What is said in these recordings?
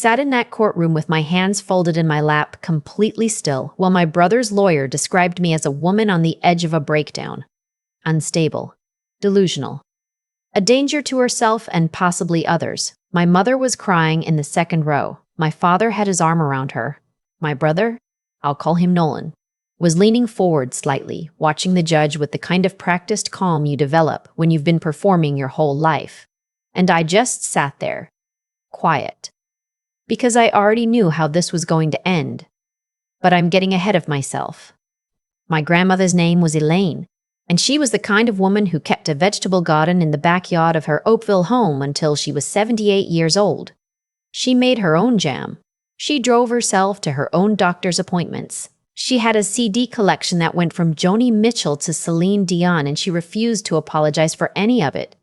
Sat in that courtroom with my hands folded in my lap, completely still, while my brother's lawyer described me as a woman on the edge of a breakdown. Unstable. Delusional. A danger to herself and possibly others. My mother was crying in the second row. My father had his arm around her. My brother, I'll call him Nolan, was leaning forward slightly, watching the judge with the kind of practiced calm you develop when you've been performing your whole life. And I just sat there, quiet, because I already knew how this was going to end. But I'm getting ahead of myself. My grandmother's name was Elaine, and she was the kind of woman who kept a vegetable garden in the backyard of her Oakville home until she was 78 years old. She made her own jam. She drove herself to her own doctor's appointments. She had a CD collection that went from Joni Mitchell to Celine Dion, and she refused to apologize for any of it.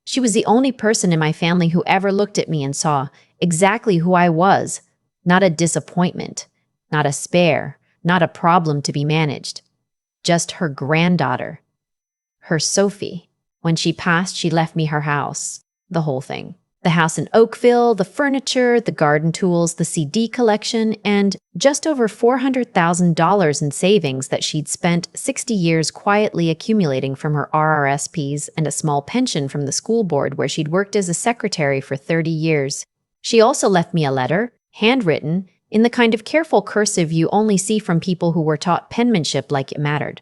She was the only person in my family who ever looked at me and saw exactly who I was, not a disappointment, not a spare, not a problem to be managed. Just her granddaughter. Her Sophie. When she passed, she left me her house. The whole thing. The house in Oakville, the furniture, the garden tools, the CD collection, and just over $400,000 in savings that she'd spent 60 years quietly accumulating from her RRSPs and a small pension from the school board where she'd worked as a secretary for 30 years. She also left me a letter, handwritten, in the kind of careful cursive you only see from people who were taught penmanship like it mattered.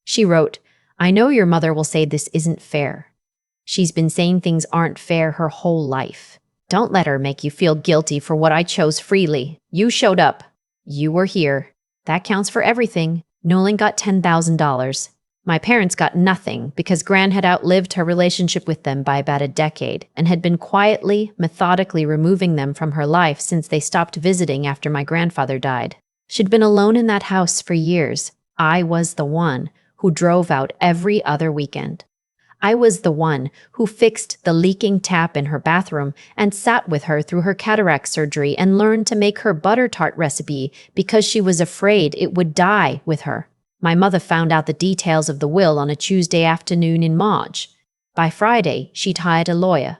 She wrote, "I know your mother will say this isn't fair. She's been saying things aren't fair her whole life. Don't let her make you feel guilty for what I chose freely. You showed up. You were here. That counts for everything. Nolan got $10,000. My parents got nothing because Gran had outlived her relationship with them by about a decade and had been quietly, methodically removing them from her life since they stopped visiting after my grandfather died. She'd been alone in that house for years. I was the one who drove out every other weekend. I was the one who fixed the leaking tap in her bathroom and sat with her through her cataract surgery and learned to make her butter tart recipe because she was afraid it would die with her. My mother found out the details of the will on a Tuesday afternoon in March. By Friday, she'd hired a lawyer.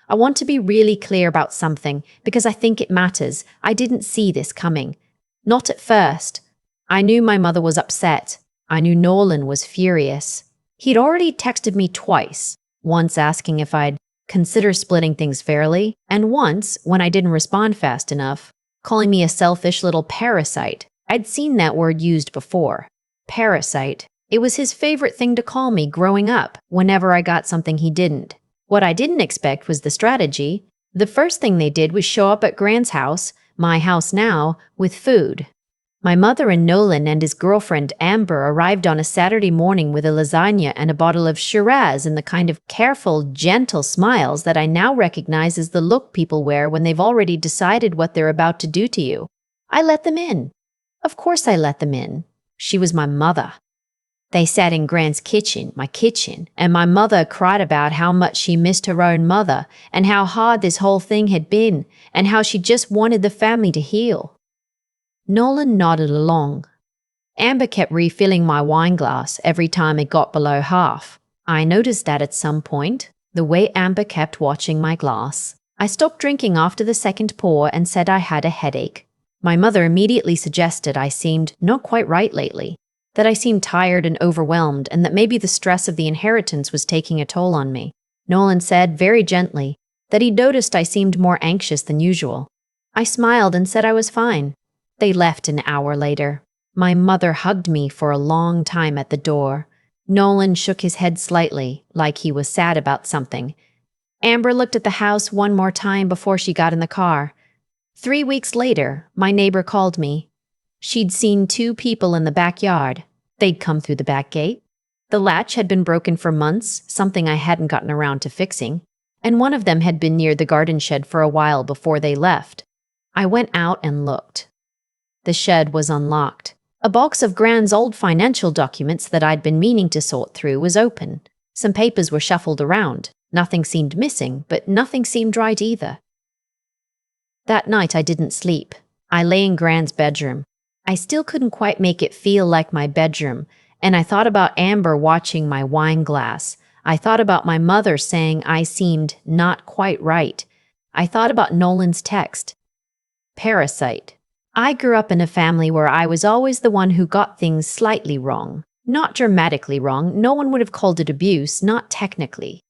I want to be really clear about something because I think it matters. I didn't see this coming. Not at first. I knew my mother was upset. I knew Nolan was furious. He'd already texted me twice, once asking if I'd consider splitting things fairly, and once, when I didn't respond fast enough, calling me a selfish little parasite. I'd seen that word used before. Parasite. It was his favorite thing to call me growing up, whenever I got something he didn't. What I didn't expect was the strategy. The first thing they did was show up at Gran's house, my house now, with food. My mother and Nolan and his girlfriend Amber arrived on a Saturday morning with a lasagna and a bottle of Shiraz and the kind of careful, gentle smiles that I now recognize as the look people wear when they've already decided what they're about to do to you. I let them in. Of course I let them in. She was my mother. They sat in Gran's kitchen, my kitchen, and my mother cried about how much she missed her own mother and how hard this whole thing had been and how she just wanted the family to heal. Nolan nodded along. Amber kept refilling my wine glass every time it got below half. I noticed that at some point, the way Amber kept watching my glass. I stopped drinking after the second pour and said I had a headache. My mother immediately suggested I seemed not quite right lately, that I seemed tired and overwhelmed, and that maybe the stress of the inheritance was taking a toll on me. Nolan said, very gently, that he'd noticed I seemed more anxious than usual. I smiled and said I was fine. They left an hour later. My mother hugged me for a long time at the door. Nolan shook his head slightly, like he was sad about something. Amber looked at the house one more time before she got in the car. 3 weeks later, my neighbor called me. She'd seen 2 people in the backyard. They'd come through the back gate. The latch had been broken for months, something I hadn't gotten around to fixing, and one of them had been near the garden shed for a while before they left. I went out and looked. The shed was unlocked. A box of Gran's old financial documents that I'd been meaning to sort through was open. Some papers were shuffled around. Nothing seemed missing, but nothing seemed right either. That night I didn't sleep. I lay in Gran's bedroom. I still couldn't quite make it feel like my bedroom, and I thought about Amber watching my wine glass. I thought about my mother saying I seemed not quite right. I thought about Nolan's text. Parasite. I grew up in a family where I was always the one who got things slightly wrong. Not dramatically wrong, no one would have called it abuse, not technically.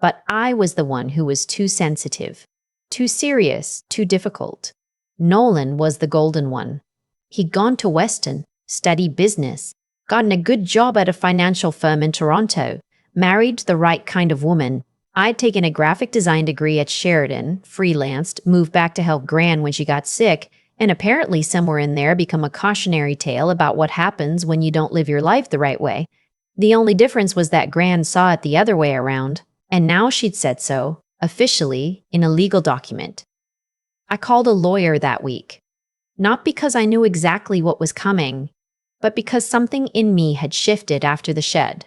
But I was the one who was too sensitive, too serious, too difficult. Nolan was the golden one. He'd gone to Weston, studied business, gotten a good job at a financial firm in Toronto, married the right kind of woman. I'd taken a graphic design degree at Sheridan, freelanced, moved back to help Gran when she got sick, and apparently somewhere in there become a cautionary tale about what happens when you don't live your life the right way. The only difference was that Gran saw it the other way around, and now she'd said so, officially, in a legal document. I called a lawyer that week. Not because I knew exactly what was coming, but because something in me had shifted after the shed.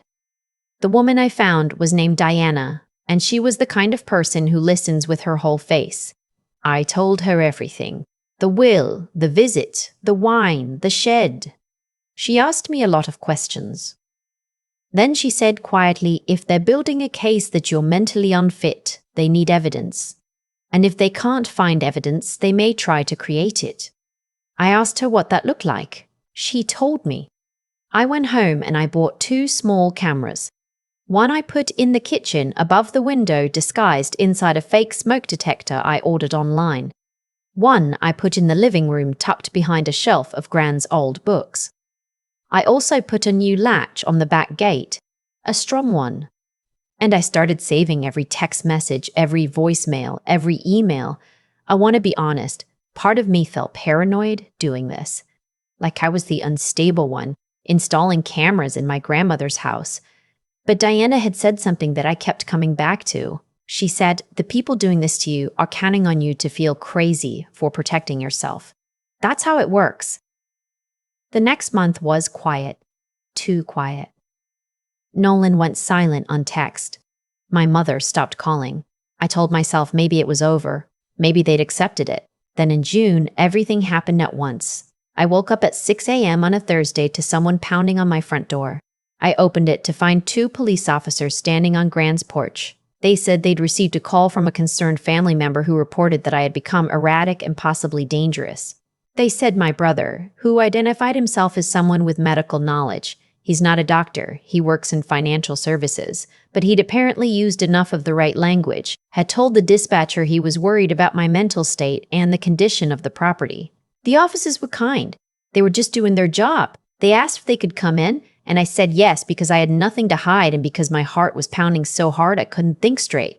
The woman I found was named Diana, and she was the kind of person who listens with her whole face. I told her everything. The will, the visit, the wine, the shed. She asked me a lot of questions. Then she said quietly, if they're building a case that you're mentally unfit, they need evidence. And if they can't find evidence, they may try to create it. I asked her what that looked like. She told me. I went home and I bought 2 small cameras. One I put in the kitchen above the window disguised inside a fake smoke detector I ordered online. One I put in the living room tucked behind a shelf of Gran's old books. I also put a new latch on the back gate, a strong one. And I started saving every text message, every voicemail, every email. I want to be honest, part of me felt paranoid doing this. Like I was the unstable one, installing cameras in my grandmother's house. But Diana had said something that I kept coming back to. She said, the people doing this to you are counting on you to feel crazy for protecting yourself. That's how it works. The next month was quiet. Too quiet. Nolan went silent on text. My mother stopped calling. I told myself maybe it was over. Maybe they'd accepted it. Then in June, everything happened at once. I woke up at 6 a.m. on a Thursday to someone pounding on my front door. I opened it to find 2 police officers standing on Gran's porch. They said they'd received a call from a concerned family member who reported that I had become erratic and possibly dangerous. They said my brother, who identified himself as someone with medical knowledge. He's not a doctor, he works in financial services, but he'd apparently used enough of the right language, had told the dispatcher he was worried about my mental state and the condition of the property. The officers were kind. They were just doing their job. They asked if they could come in, and I said yes because I had nothing to hide and because my heart was pounding so hard I couldn't think straight.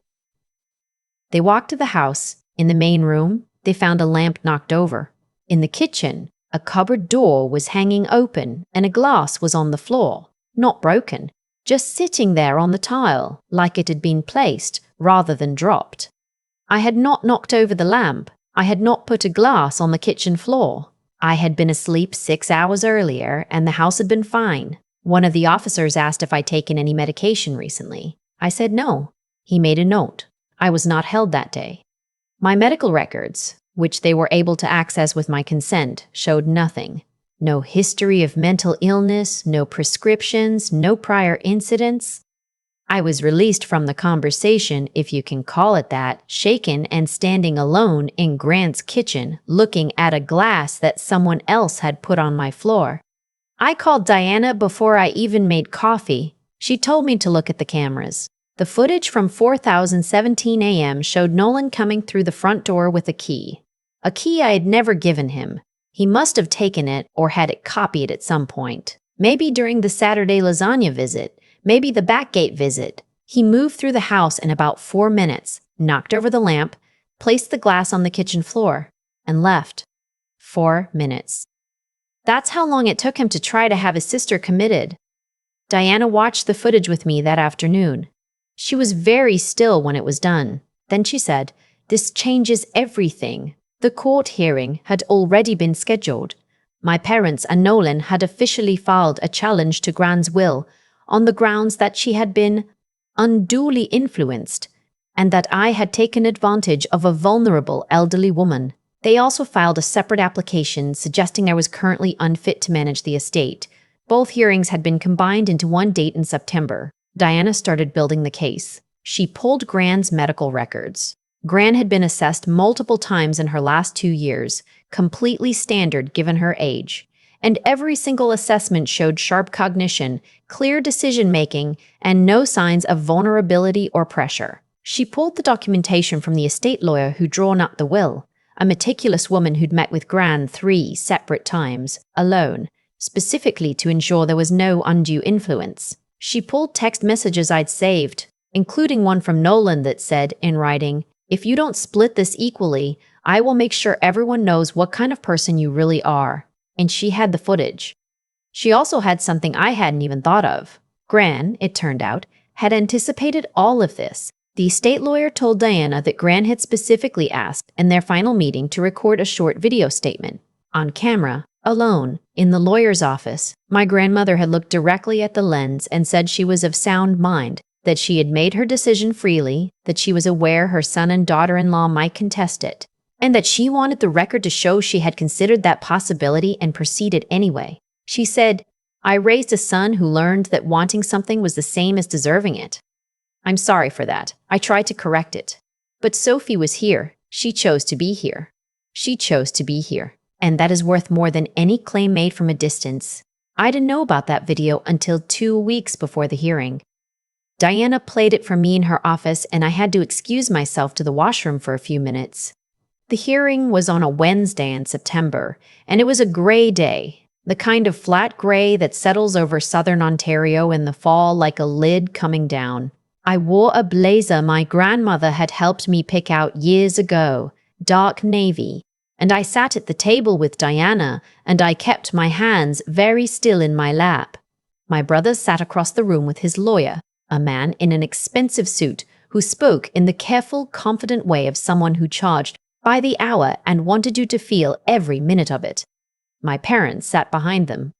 They walked to the house. In the main room, they found a lamp knocked over. In the kitchen, a cupboard door was hanging open and a glass was on the floor, not broken, just sitting there on the tile, like it had been placed rather than dropped. I had not knocked over the lamp. I had not put a glass on the kitchen floor. I had been asleep 6 hours earlier and the house had been fine. One of the officers asked if I'd taken any medication recently. I said no. He made a note. I was not held that day. My medical records, which they were able to access with my consent, showed nothing. No history of mental illness, no prescriptions, no prior incidents. I was released from the conversation, if you can call it that, shaken and standing alone in Grant's kitchen, looking at a glass that someone else had put on my floor. I called Diana before I even made coffee. She told me to look at the cameras. The footage from 4017 a.m. showed Nolan coming through the front door with a key I had never given him. He must have taken it or had it copied at some point. Maybe during the Saturday lasagna visit, maybe the backgate visit. He moved through the house in about 4 minutes, knocked over the lamp, placed the glass on the kitchen floor, and left. 4 minutes. That's how long it took him to try to have his sister committed. Diana watched the footage with me that afternoon. She was very still when it was done. Then she said, "This changes everything." The court hearing had already been scheduled. My parents and Nolan had officially filed a challenge to Gran's will on the grounds that she had been unduly influenced and that I had taken advantage of a vulnerable elderly woman. They also filed a separate application suggesting I was currently unfit to manage the estate. Both hearings had been combined into one date in September. Diana started building the case. She pulled Gran's medical records. Gran had been assessed multiple times in her last 2 years, completely standard given her age. And every single assessment showed sharp cognition, clear decision-making, and no signs of vulnerability or pressure. She pulled the documentation from the estate lawyer who'd drawn up the will, a meticulous woman who'd met with Gran 3 separate times, alone, specifically to ensure there was no undue influence. She pulled text messages I'd saved, including one from Nolan that said, in writing, "If you don't split this equally, I will make sure everyone knows what kind of person you really are." And she had the footage. She also had something I hadn't even thought of. Gran, it turned out, had anticipated all of this. The estate lawyer told Diana that Gran had specifically asked in their final meeting to record a short video statement. On camera, alone, in the lawyer's office, my grandmother had looked directly at the lens and said she was of sound mind, that she had made her decision freely, that she was aware her son and daughter-in-law might contest it, and that she wanted the record to show she had considered that possibility and proceeded anyway. She said, "I raised a son who learned that wanting something was the same as deserving it. I'm sorry for that. I tried to correct it. But Sophie was here. She chose to be here. She chose to be here. And that is worth more than any claim made from a distance." I didn't know about that video until 2 weeks before the hearing. Diana played it for me in her office, and I had to excuse myself to the washroom for a few minutes. The hearing was on a Wednesday in September, and it was a gray day, the kind of flat gray that settles over southern Ontario in the fall like a lid coming down. I wore a blazer my grandmother had helped me pick out years ago, dark navy, and I sat at the table with Diana, and I kept my hands very still in my lap. My brother sat across the room with his lawyer, a man in an expensive suit who spoke in the careful, confident way of someone who charged by the hour and wanted you to feel every minute of it. My parents sat behind them.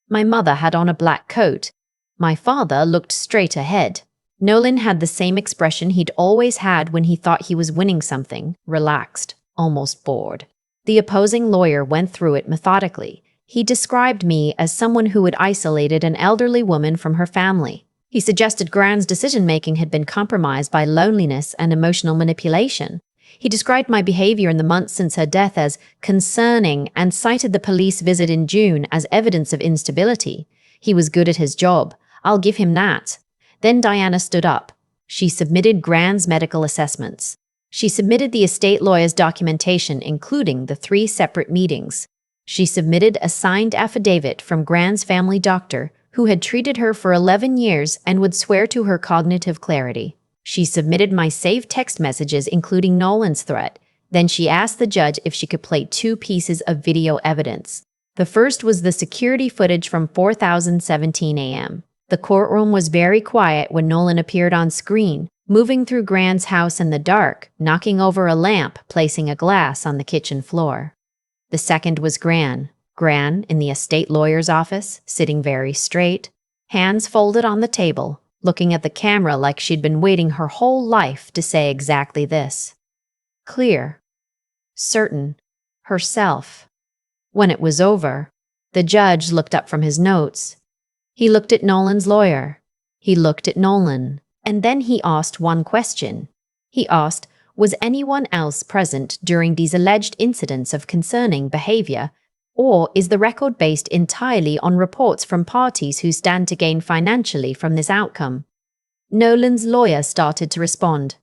My mother had on a black coat. My father looked straight ahead. Nolan had the same expression he'd always had when he thought he was winning something, relaxed, almost bored. The opposing lawyer went through it methodically. He described me as someone who had isolated an elderly woman from her family. He suggested Gran's decision-making had been compromised by loneliness and emotional manipulation. He described my behavior in the months since her death as concerning and cited the police visit in June as evidence of instability. He was good at his job. I'll give him that. Then Diana stood up. She submitted Gran's medical assessments. She submitted the estate lawyer's documentation, including the 3 separate meetings. She submitted a signed affidavit from Gran's family doctor, who had treated her for 11 years and would swear to her cognitive clarity. She submitted my saved text messages, including Nolan's threat. Then she asked the judge if she could play 2 pieces of video evidence. The first was the security footage from 4:17 a.m. The courtroom was very quiet when Nolan appeared on screen, moving through Gran's house in the dark, knocking over a lamp, placing a glass on the kitchen floor. The second was Gran in the estate lawyer's office, sitting very straight, hands folded on the table, looking at the camera like she'd been waiting her whole life to say exactly this. Clear. Certain. Herself. When it was over, the judge looked up from his notes. He looked at Nolan's lawyer. He looked at Nolan. And then he asked one question. He asked, was anyone else present during these alleged incidents of concerning behavior, or is the record based entirely on reports from parties who stand to gain financially from this outcome? Nolan's lawyer started to respond.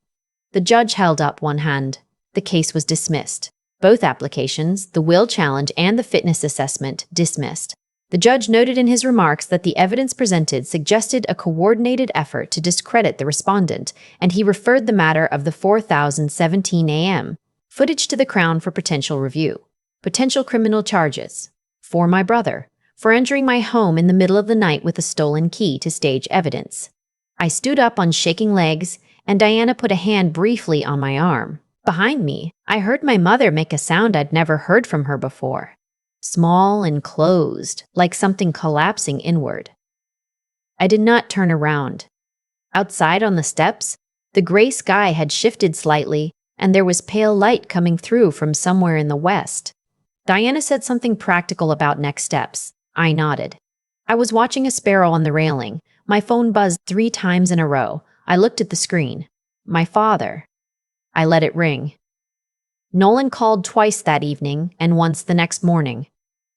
The judge held up one hand. The case was dismissed. Both applications, the will challenge and the fitness assessment, dismissed. The judge noted in his remarks that the evidence presented suggested a coordinated effort to discredit the respondent, and he referred the matter of the 4:17 a.m. footage to the Crown for potential review. Potential criminal charges. For my brother, for entering my home in the middle of the night with a stolen key to stage evidence. I stood up on shaking legs, and Diana put a hand briefly on my arm. Behind me, I heard my mother make a sound I'd never heard from her before. Small and closed, like something collapsing inward. I did not turn around. Outside on the steps, the gray sky had shifted slightly, and there was pale light coming through from somewhere in the west. Diana said something practical about next steps. I nodded. I was watching a sparrow on the railing. My phone buzzed 3 times in a row. I looked at the screen. My father. I let it ring. Nolan called twice that evening and once the next morning.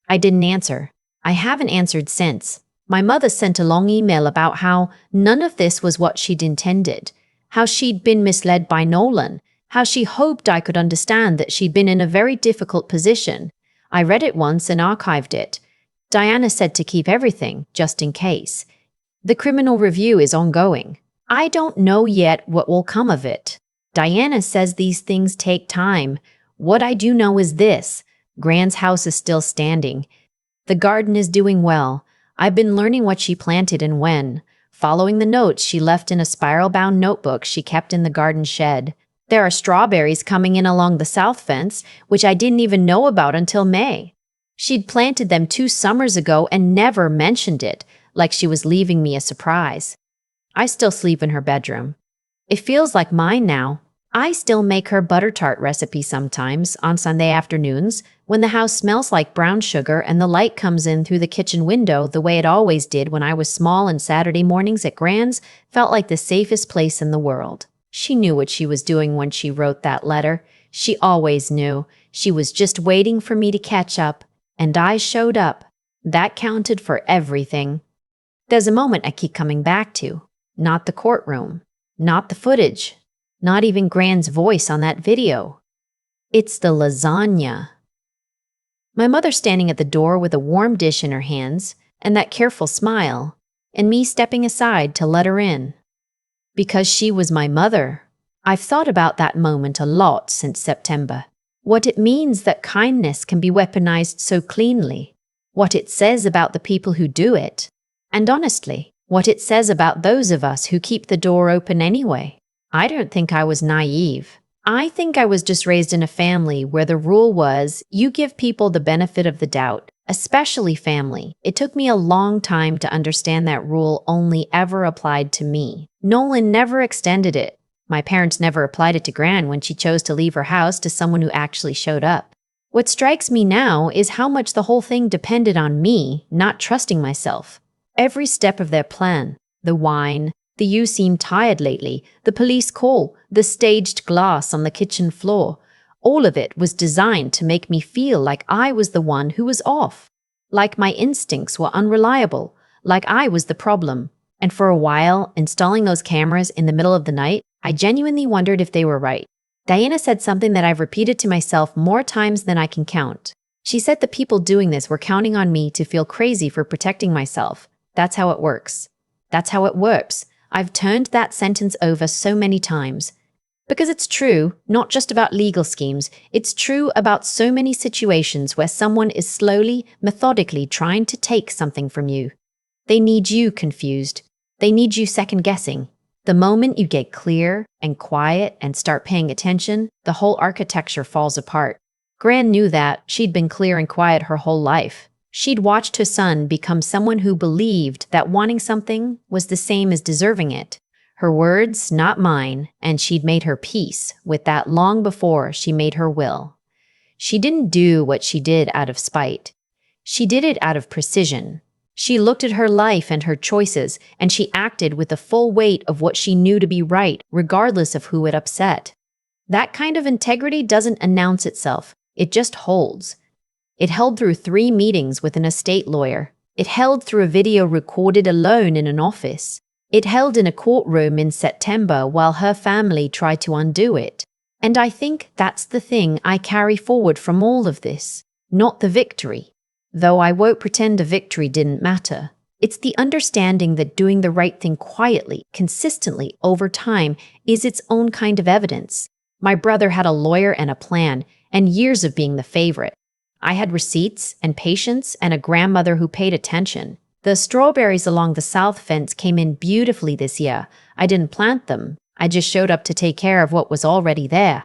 I didn't answer. I haven't answered since. My mother sent a long email about how none of this was what she'd intended, how she'd been misled by Nolan, how she hoped I could understand that she'd been in a very difficult position. I read it once and archived it. Diana said to keep everything, just in case. The criminal review is ongoing. I don't know yet what will come of it. Diana says these things take time. What I do know is this: Gran's house is still standing. The garden is doing well. I've been learning what she planted and when, following the notes she left in a spiral-bound notebook she kept in the garden shed. There are strawberries coming in along the south fence, which I didn't even know about until May. She'd planted them 2 summers ago and never mentioned it, like she was leaving me a surprise. I still sleep in her bedroom. It feels like mine now. I still make her butter tart recipe sometimes on Sunday afternoons when the house smells like brown sugar and the light comes in through the kitchen window the way it always did when I was small, and Saturday mornings at Gran's felt like the safest place in the world. She knew what she was doing when she wrote that letter. She always knew. She was just waiting for me to catch up, and I showed up. That counted for everything. There's a moment I keep coming back to. Not the courtroom. Not the footage. Not even Gran's voice on that video. It's the lasagna. My mother standing at the door with a warm dish in her hands, and that careful smile, and me stepping aside to let her in. Because she was my mother. I've thought about that moment a lot since September. What it means that kindness can be weaponized so cleanly. What it says about the people who do it. And honestly, what it says about those of us who keep the door open anyway. I don't think I was naive. I think I was just raised in a family where the rule was you give people the benefit of the doubt, especially family. It took me a long time to understand that rule only ever applied to me. Nolan never extended it. My parents never applied it to Gran when she chose to leave her house to someone who actually showed up. What strikes me now is how much the whole thing depended on me not trusting myself. Every step of their plan, the wine, the "you seem tired lately," the police call, the staged glass on the kitchen floor, all of it was designed to make me feel like I was the one who was off, like my instincts were unreliable, like I was the problem. And for a while, installing those cameras in the middle of the night, I genuinely wondered if they were right. Diana said something that I've repeated to myself more times than I can count. She said the people doing this were counting on me to feel crazy for protecting myself. That's how it works. That's how it works. I've turned that sentence over so many times. Because it's true, not just about legal schemes, it's true about so many situations where someone is slowly, methodically trying to take something from you. They need you confused. They need you second-guessing. The moment you get clear and quiet and start paying attention, the whole architecture falls apart. Gran knew that. She'd been clear and quiet her whole life. She'd watched her son become someone who believed that wanting something was the same as deserving it. Her words, not mine, and she'd made her peace with that long before she made her will. She didn't do what she did out of spite. She did it out of precision. She looked at her life and her choices, and she acted with the full weight of what she knew to be right, regardless of who it upset. That kind of integrity doesn't announce itself. It just holds. It held through 3 meetings with an estate lawyer. It held through a video recorded alone in an office. It held in a courtroom in September while her family tried to undo it. And I think that's the thing I carry forward from all of this. Not the victory. Though I won't pretend a victory didn't matter. It's the understanding that doing the right thing quietly, consistently, over time is its own kind of evidence. My brother had a lawyer and a plan, and years of being the favorite. I had receipts and patience and a grandmother who paid attention. The strawberries along the south fence came in beautifully this year. I didn't plant them. I just showed up to take care of what was already there.